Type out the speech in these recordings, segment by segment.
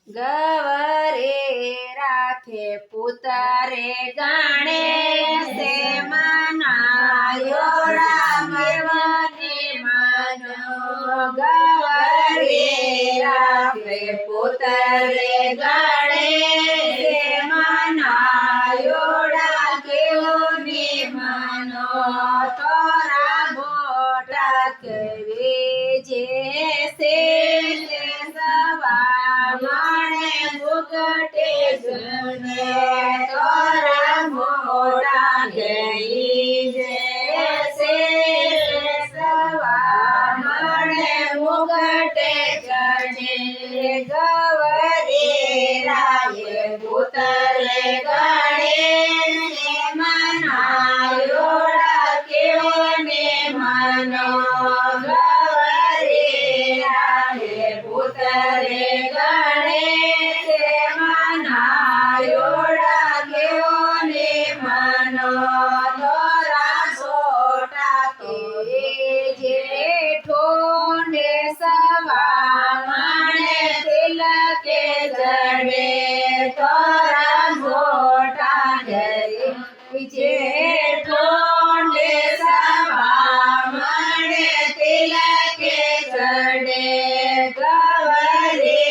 ગવરે રાખે પુતરે ગણેશે મનાયો રામને મનો ગવરે રાખે પુતરે ગણેશે મનાયો રાખ્યોને મનો તોરા મોટા કેવી જે સે સવામણે મુગટે સુને તોરા મોટા કેવી જે સે સવામણે મુગટે ચડે ગવરે રાયે પુતરે ગણેશે મનાયો રાખ્યોને મનો ગવરે રાયે પુતરે ગણેશે મનાયો રાખ્યોને મનો તોરા સોટા કે જેઠોને સવામણે તિલકે ચડે તોરા મોટા જેઠોને સવામણે તિલકે ચડે ગવરે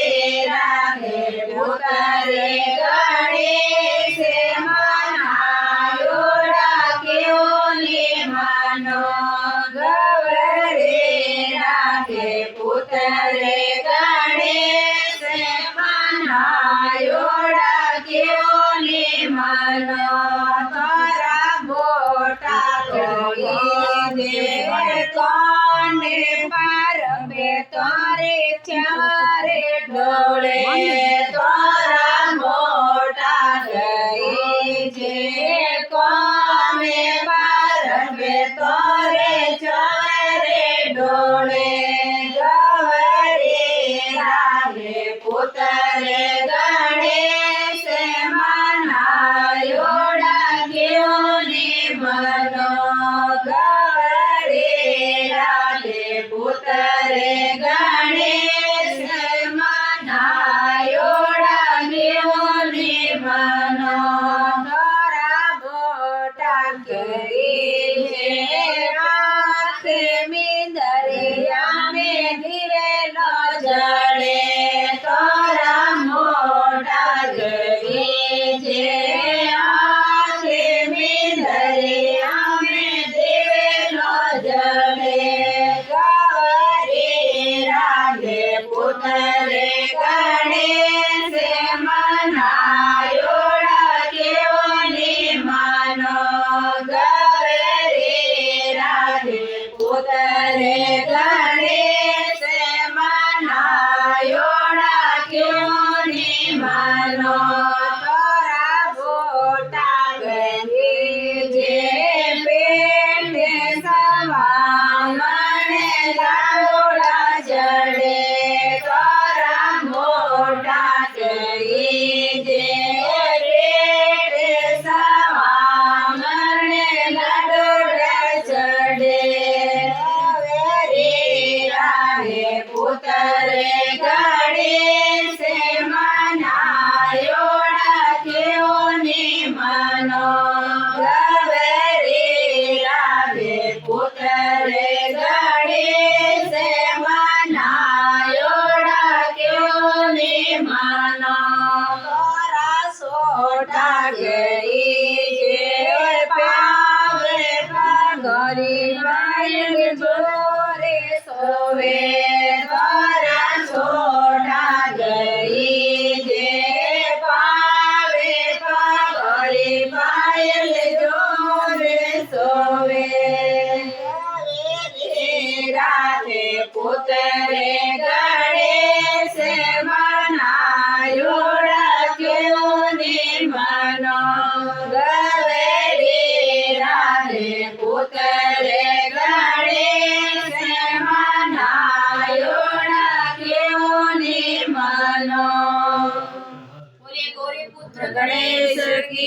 રાખે પુતરે ગણેશે મનાયો રાખ્યોને મનો ગવરે રાખે પુતરે ગણેશે મનાયો રાખ્યોને મનો તારા મોટા કહીને કોને પારમે તારે ચારે ડોળે તારા મોટા કહી જે કોને પારમે તારે ચારે ડોળે ગવરે રાખે પુતરે ગણેશે મનાયો રાખ્યોને મનો ગવરે રાખે પુતરે ગણેશે મનાયો રાખ્યોને મનો તારા મોટા કહી જે આંખે મીંદરિયામે દિવેલો જળે તારા મોટા કહી જે આંખે મીંદરિયામે દિવેલો જળે ગવરે રાખે પુતરે ગણેશે મનાયો રાખ્યોને મનો ગવરે રાખે પુતરે ગણેશે મનાયો રાખ્યોને મનો તારા મોટા કહી જે પેટે સવામણે લાડોળા જડે તારા મોટા કહી જે પેટે સવામણે લાડોળા જડે ગવરે રાખે પુતરે ગણેશે મનાયો રાખ્યોને મનો ગવરે રાખે પુતરે ગણેશે મનાયો રાખ્યોને મનો તારા સોટા કહી જે પાવે પાઘરી વાયલ જોરે સોવે તારા સોટા કહી જે પાવે પાઘરી વાયલ જોરે સોવે રાખે પુતરે ગણેશે મનાયો રાખ્યોને મનો ગવરે રાખે પુતરે ગણેશે મનાયો રાખ્યોને મનો બોલે ગૌરી પુત્ર ગણેશ કી